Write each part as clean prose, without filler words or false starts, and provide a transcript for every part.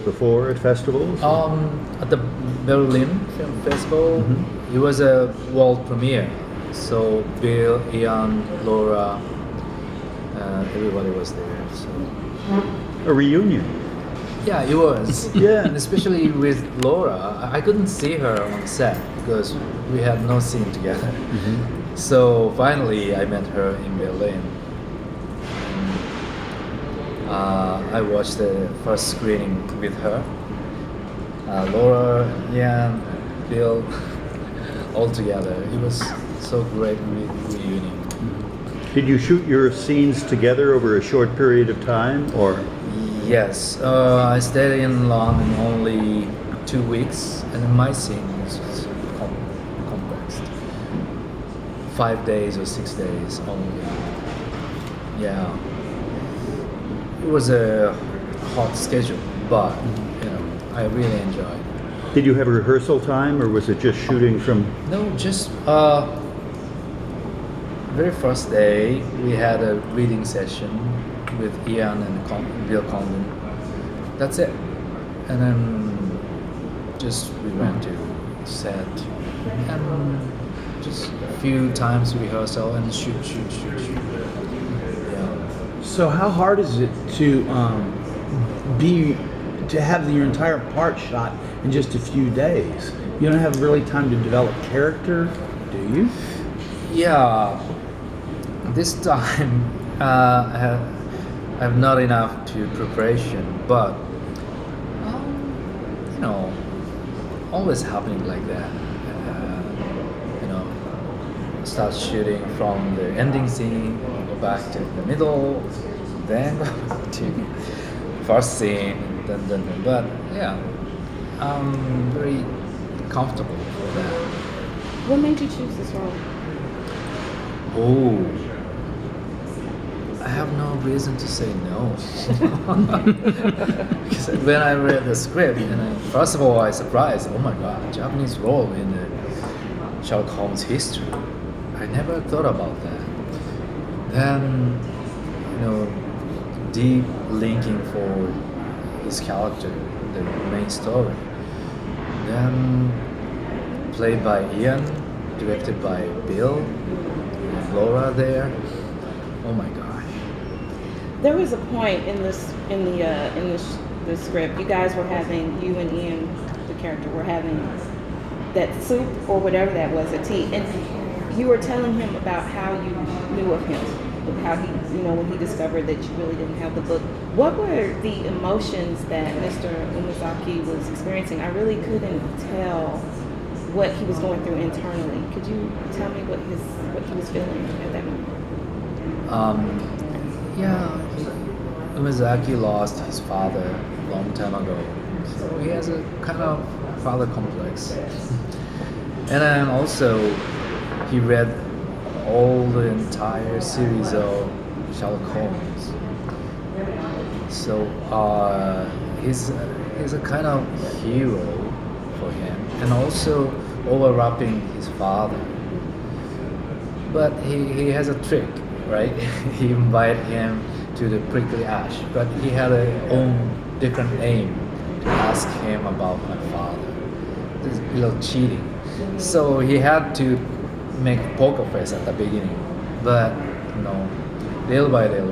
before at festivals? At the Berlin Film Festival, it was a world premiere. So Bill, Ian, Laura, everybody was there. So. A reunion. Yeah, it was. Yeah. And especially with Laura, I couldn't see her on set because we had no scene together. So finally, I met her in Berlin. I watched the first screening with her. Laura, Ian, Bill, all together. It was so great reunion. Did you shoot your scenes together over a short period of time, or? Yes, I stayed in London only 2 weeks, and my scene was complex. 5 days or 6 days only. Yeah, it was a hot schedule, but I really enjoyed. Did you have a rehearsal time, or was it just shooting from? No, just very first day we had a reading session with Ian and Bill Condon. That's it. And then just we went to set and just a few times rehearsal and shoot. Yeah. So how hard is it to have your entire part shot in just a few days? You don't have really time to develop character, do you? Yeah. This time I have not enough to preparation, but always happening like that. Start shooting from the ending scene, go back to the middle, then go back to first scene, then. But yeah, I'm very comfortable with that. What made you choose this role? Oh. I have no reason to say no. Because when I read the script, first of all, I was surprised. Oh my God, Japanese role in the Sherlock Holmes history. I never thought about that. Then, deep linking for his character, the main story. Then, played by Ian, directed by Bill, with Laura there. Oh my gosh. There was a point in the script, you guys were having, you and Ian, the character, were having that soup or whatever that was, a tea, and you were telling him about how you knew of him, how he, when he discovered that you really didn't have the book. What were the emotions that Mr. Umezaki was experiencing? I really couldn't tell what he was going through internally. Could you tell me what he was feeling at that moment? Yeah, Umezaki lost his father a long time ago, so he has a kind of father complex. And then also, he read all the entire series of Sherlock Holmes. So he's a kind of hero for him, and also overlapping his father. But he has a trick, right? He invited him to the prickly ash, but he had a own different aim to ask him about my father. This is a little cheating. So he had to make poker face at the beginning, but little by little,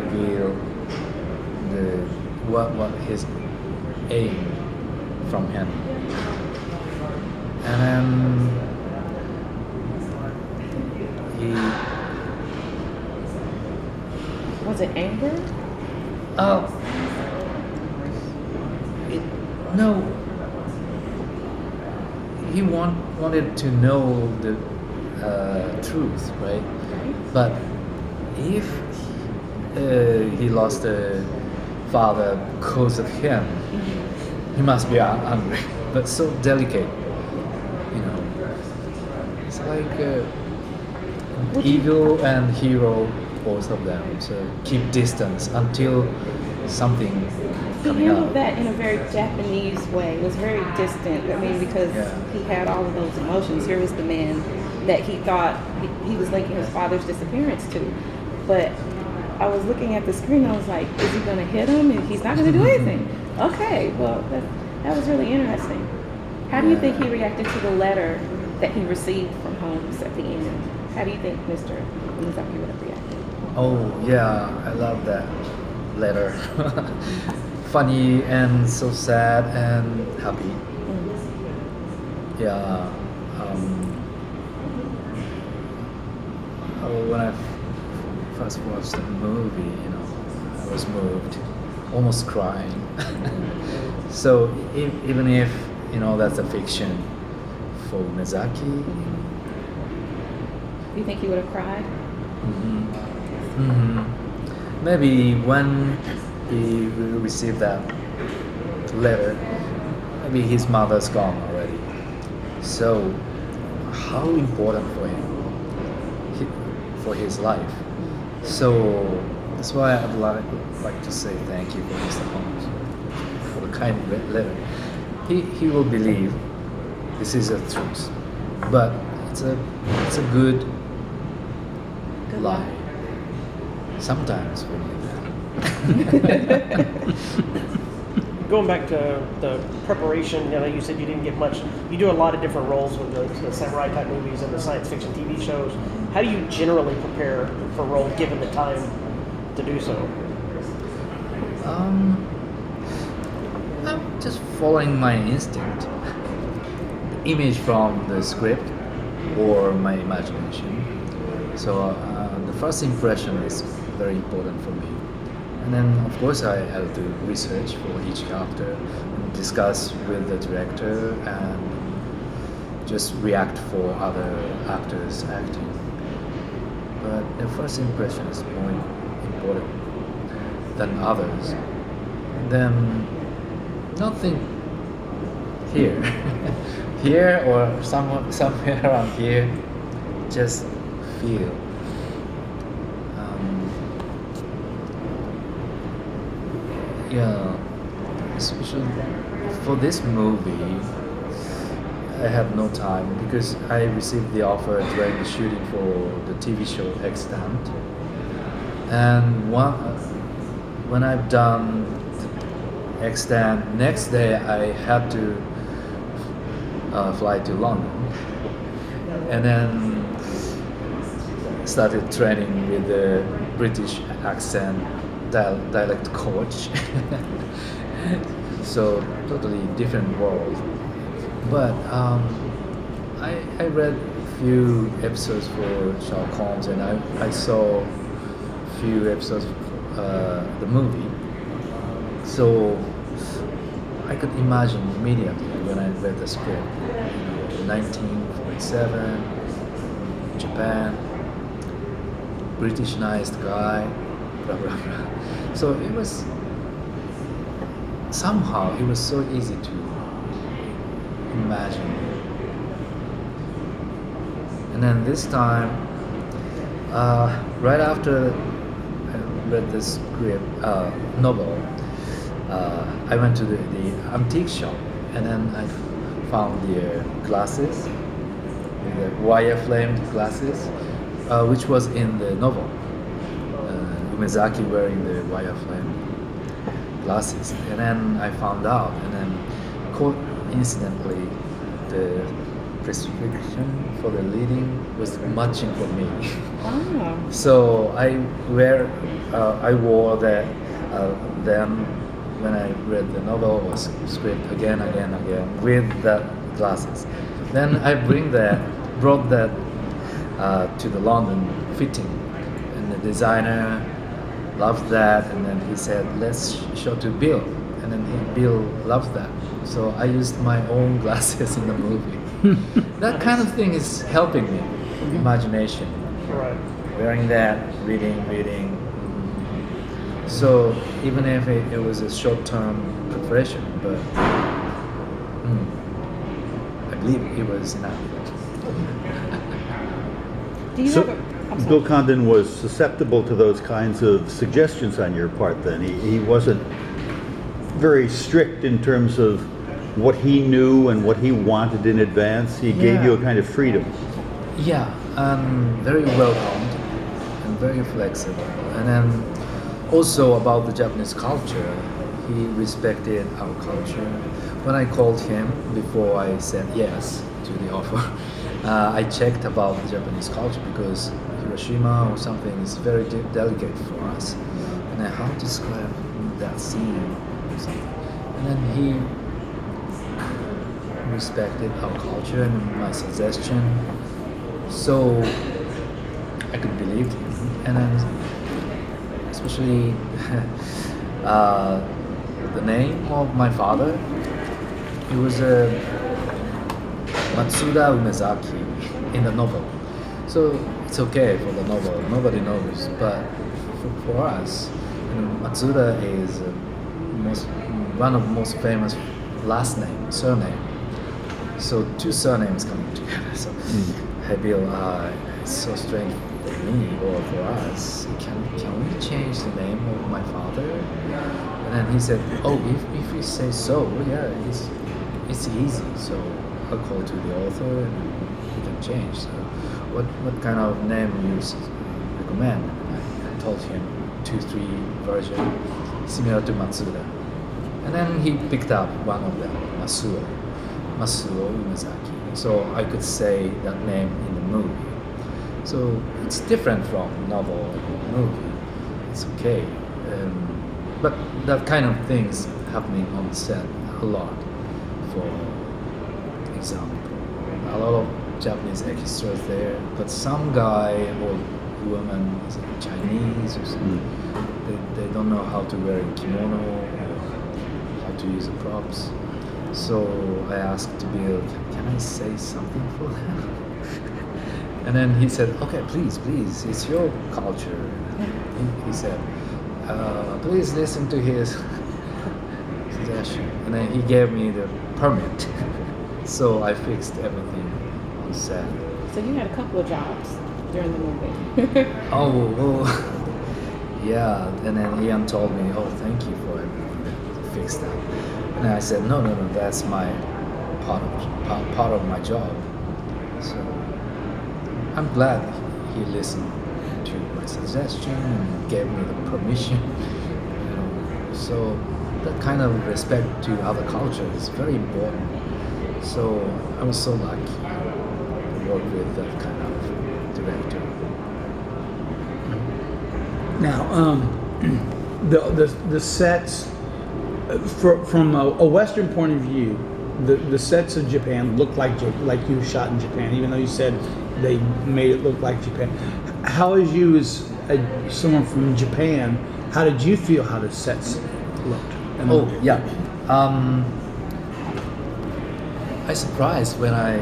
reveal what his aim from him, and then Was it anger? No. He wanted to know the truth, right? But if he lost a father because of him, he must be angry. But so delicate, It's like evil and hero, both of them. So keep distance until something He coming handled out. that in a very Japanese way. It was very distant. I mean, because he had all of those emotions. Here was the man that he thought he was linking his father's disappearance to. But I was looking at the screen. I was like, is he going to hit him? And he's not going to do anything. Okay, well, that was really interesting. How do you think he reacted to the letter that he received from Holmes at the end? How do you think Mr. Miyazaki would have reacted? Oh yeah, I love that letter. Funny and so sad and happy. Yeah. When I first watched the movie, I was moved, almost crying. So even if that's a fiction for Miyazaki. Do you think he would have cried? Maybe when he received that letter, maybe his mother's gone already. So, how important for him, for his life. So that's why I'd like to say thank you for Mr. Holmes for the kind letter. He will believe this is the truth, but it's a good lie. Sometimes we need that. Going back to the preparation, you said you didn't get much. You do a lot of different roles with the samurai type movies and the science fiction TV shows. How do you generally prepare for roles given the time to do so? I'm just following my instinct, the image from the script or my imagination. So the first impression is very important for me. And then, of course, I have to research for each character, and discuss with the director, and just react for other actors acting. But the first impression is more important than others. Then, nothing here, here or somewhere around here, just feel. Yeah, especially for this movie, I have no time because I received the offer during the shooting for the TV show Extant. And when I've done Extant, next day I had to fly to London, and then started training with the British accent dialect coach. So totally different world. But I read a few episodes for Sherlock Holmes, and I saw a few episodes of the movie. So I could imagine immediately when I read the script, 1947, Japan, Britishnized guy, blah blah blah. So it was so easy to imagine. And then this time, right after I read the script novel, I went to the antique shop, and then I found the glasses, the wire-framed glasses, which was in the novel. Miyazaki wearing the wire-framed glasses, and then I found out, and then coincidentally, the prescription for the leading was matching for me. Oh. So I wore that. Then when I read the novel or script again with the glasses, then I brought that to the London fitting, and the designer loved that, and then he said, let's show to Bill, and then Bill loved that. So I used my own glasses in the movie. That kind of thing is helping me, imagination. Right. Wearing that, reading. So even if it was a short-term preparation, but I believe it was enough. Do you So, have I'm sorry. Bill Condon was susceptible to those kinds of suggestions on your part then. He wasn't very strict in terms of what he knew and what he wanted in advance. He gave you a kind of freedom. Yeah, very welcomed and very flexible. And then also about the Japanese culture, he respected our culture. When I called him before I said yes to the offer, I checked about the Japanese culture because Hiroshima or something is very delicate for us. And then how to describe that scene or something. And then he respected our culture and my suggestion. So I could believe him. And then especially the name of my father, it was Matsuda Umezaki in the novel. So it's okay for the novel, nobody knows. But for us, Matsuda is one of the most famous last name, surname. So two surnames coming together. So I feel it's so strange for me or for us. Can we change the name of my father? And then he said, oh, if you say so, yeah, it's easy. So I'll call to the author and he can change. So what kind of name you recommend? I told him 2-3 version similar to Matsuda. And then he picked up one of them, Masuo Umezaki. So I could say that name in the movie. So it's different from novel and movie. It's okay. But that kind of things happening on set a lot. For example, a lot of Japanese extras there, but some guy or woman is Chinese or something. They don't know how to wear a kimono or how to use the props. So I asked to Bill, can I say something for them? And then he said, okay, please, it's your culture. He said, please listen to his suggestion. And then he gave me the permit. So I fixed everything on set. So you had a couple of jobs during the movie. Oh, yeah. And then Ian told me, oh, thank you for everything that fixed that. And I said, no, that's my part of my job. So I'm glad he listened to my suggestion and gave me the permission. So that kind of respect to other culture is very important. So I was so lucky to work with that kind of director. Now, the sets, from a Western point of view, the sets of Japan look like you shot in Japan, even though you said they made it look like Japan. How, as you as someone from Japan, how did you feel how the sets looked? Yeah. I surprised when I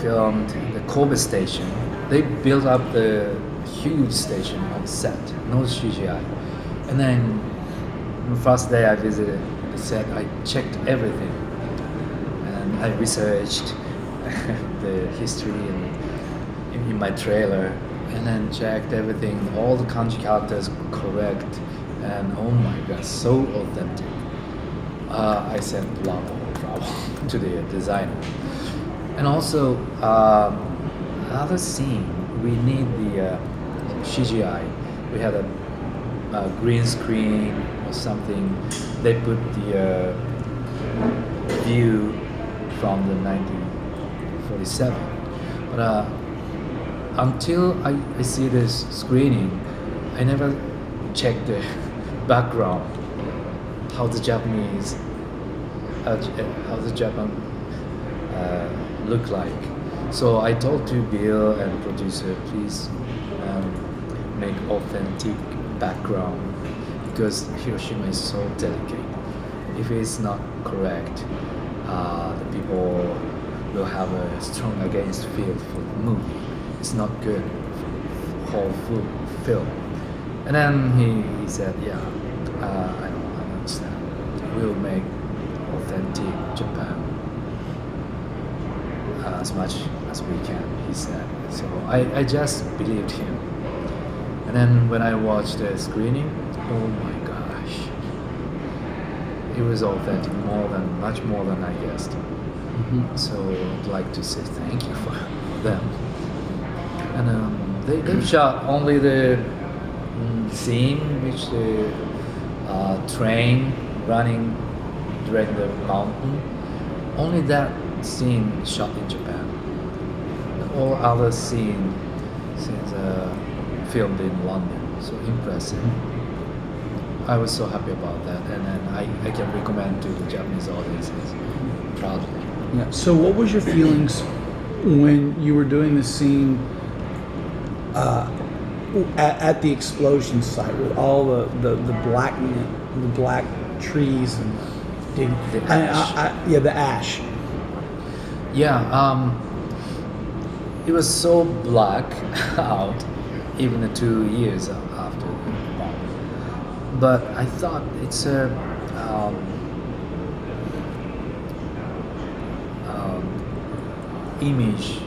filmed the Kobe station. They built up the huge station on set, no CGI. And then the first day I visited the set, I checked everything. And I researched the history in my trailer, and then checked everything, all the kanji characters correct, and oh my god, so authentic. I said bravo to the designer. And also, another scene, we need the CGI. We had a green screen or something. They put the view from the 1947. But until I see this screening, I never checked the background, how the Japan look like. So I told to Bill and producer, please make authentic background because Hiroshima is so delicate. If it's not correct, the people will have a strong against feel for the movie. It's not good for whole film. And then he said, yeah, I don't understand. We'll make authentic Japan as much as we can, he said. So I just believed him. And then when I watched the screening, oh my gosh, it was authentic, much more than I guessed. Mm-hmm. So I'd like to say thank you for them. And they shot only the scene which the train running during the mountain. Only that scene shot in Japan. All other scenes filmed in London. So impressive. I was so happy about that, and then I can recommend to the Japanese audiences proudly. Yeah. So, what was your feelings when you were doing the scene at the explosion site with all the black trees and The ash. the ash. Yeah, it was so black out even 2 years after the bomb. But I thought it's a image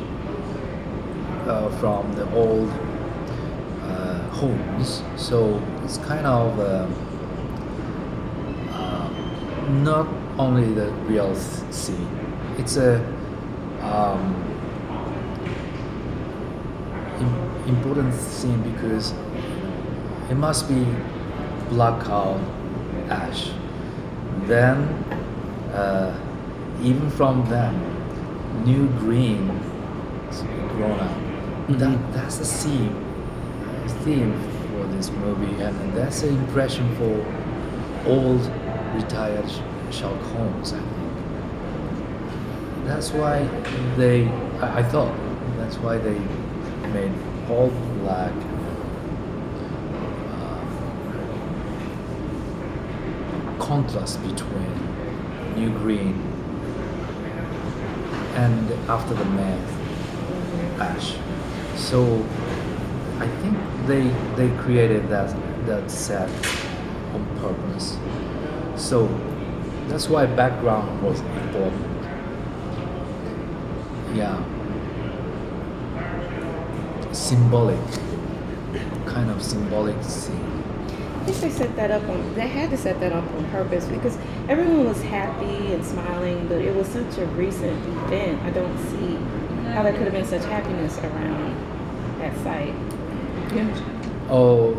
from the old homes. So it's kind of not only the real scene. It's a important scene because it must be blackout ash. Then even from them, new green is grown up. That's the theme for this movie, and that's the impression for old retired Sherlock Holmes, I think. That's why I thought that's why they made all black contrast between new green and after the math ash. So I think they created that set on purpose. So that's why background was important. Yeah. Symbolic, kind of symbolic scene. I think they had to set that up on purpose because everyone was happy and smiling, but it was such a recent event. I don't see how there could have been such happiness around that site. Oh,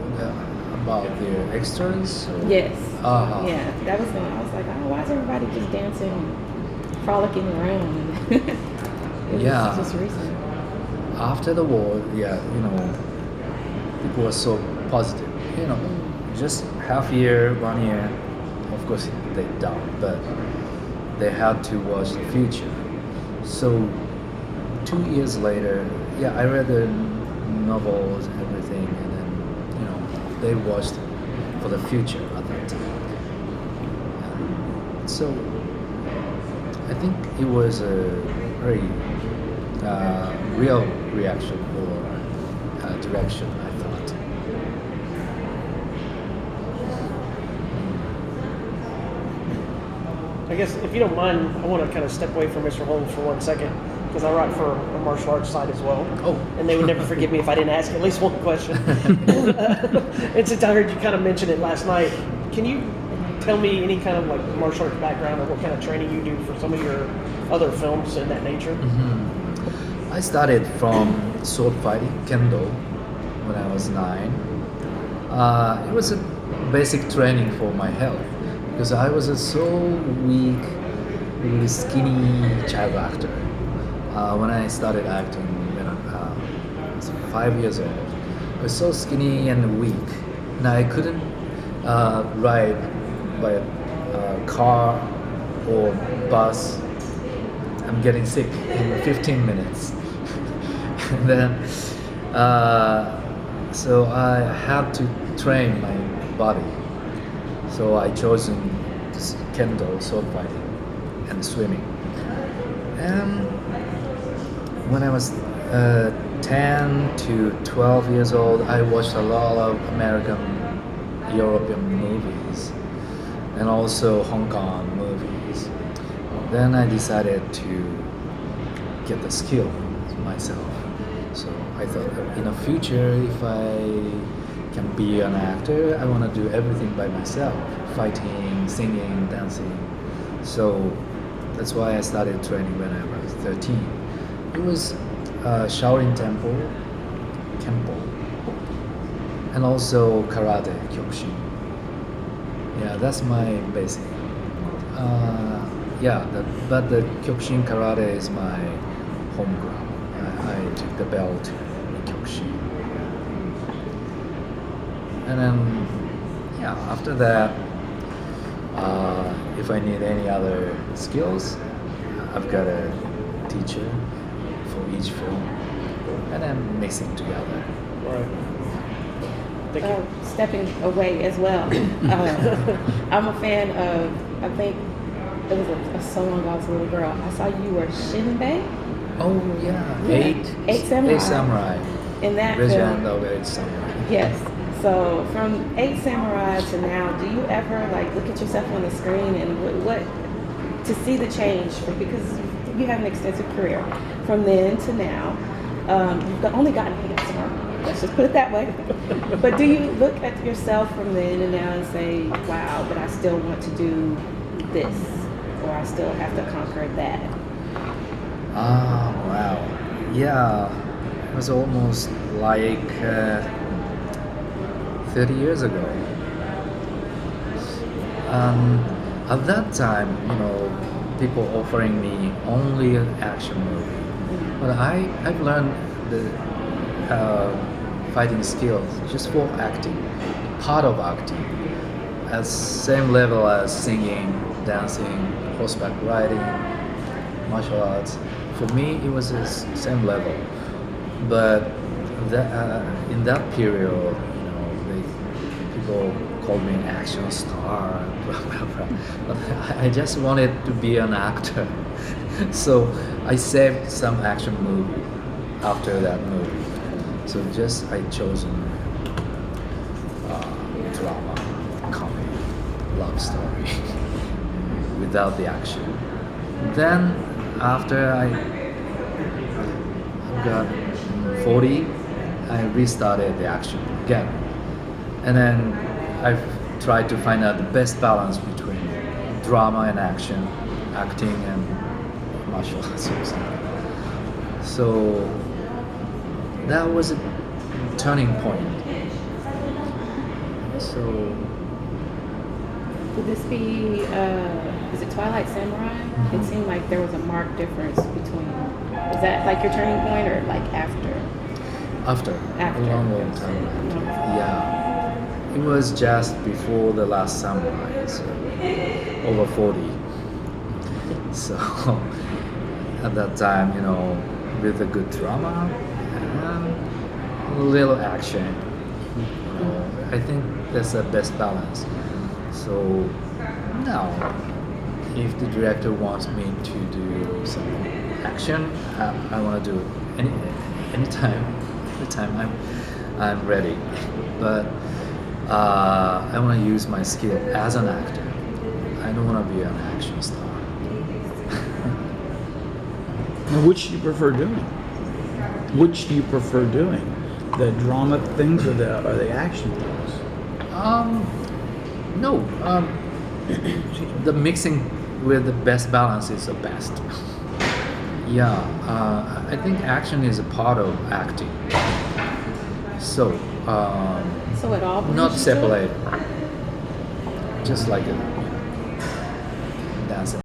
about the extras? Or? Yes. Uh-huh. Yeah, that was I was like, oh, why is everybody just dancing and frolicking around? It Yeah. was just recent. After the war, people were so positive. Just half year, 1 year, of course they died, but they had to watch the future. So 2 years later, I read the novels and everything, and then they watched for the future at that time. So I think it was a very real reaction or direction, I thought. I guess if you don't mind, I want to kind of step away from Mr. Holmes for 1 second because I write for a martial arts site as well. Oh. And they would never forgive me if I didn't ask at least one question. And since I heard you kind of mention it last night, can you tell me any kind of like martial arts background or what kind of training you do for some of your other films in that nature? I started from sword fighting, Kendo, when I was 9. It was a basic training for my health because I was a so weak, really skinny child actor. When I started acting when I was 5 years old, I was so skinny and weak, and I couldn't ride by a car or bus. I'm getting sick in 15 minutes. And then, so I had to train my body. So I chosen Kendo, sword fighting, and swimming. And when I was 10 to 12 years old, I watched a lot of American, European movies, and also Hong Kong movies. Then I decided to get the skill myself. So I thought in the future, if I can be an actor, I want to do everything by myself, fighting, singing, dancing. So that's why I started training when I was 13. It was Shaolin Temple, and also karate, kyokushin. Yeah, that's my basic. But the kyokushin karate is my home ground. I took the belt in kyokushin. And then, yeah, after that, if I need any other skills, I've got a teacher for each film, and then mixing together. Right. Thank you. Stepping away as well. I'm a fan of, I think it was so long ago I was a little girl. I saw you were Shinbei Oh yeah, Yeah. Eight Samurai. Eight Samurai. in that Legend film. of Eight Samurai. Yes. So from Eight Samurai to now, do you ever like look at yourself on the screen and what to see the change because you have an extensive career from then to now? You've only gotten handsome. Let's just put it that way. But do you look at yourself from then and now and say, wow, but I still want to do this, or I still have to conquer that? Ah, wow. Yeah, it was almost like 30 years ago. At that time, people offering me only an action movie. But I've learned the fighting skills just for acting, part of acting, at same level as singing, dancing, horseback riding, martial arts. For me, it was the same level. But in that period, people called me an action star, blah, blah, blah. But I just wanted to be an actor. So I saved some action movie after that movie. So I chosen drama, comedy, love story without the action. Then after I got 40, I restarted the action again. And then I've tried to find out the best balance between drama and action, acting and martial arts or something. So that was a turning point. So Would this be, is it Twilight Samurai? It seemed like there was a marked difference between, was that like your turning point or like after? after After. a long time after. Yeah. It was just before the last samurai, so over 40. So at that time, with a good drama and a little action, I think that's the best balance. So now, if the director wants me to do some action, I want to do it anytime I'm ready. But I want to use my skill as an actor. I don't want to be an action star. Now, which do you prefer doing? Which do you prefer doing? The drama things or the action things? No. The mixing with the best balance is the best. Yeah, I think action is a part of acting. So, So it all brings not you to it? separated. Just like dancing.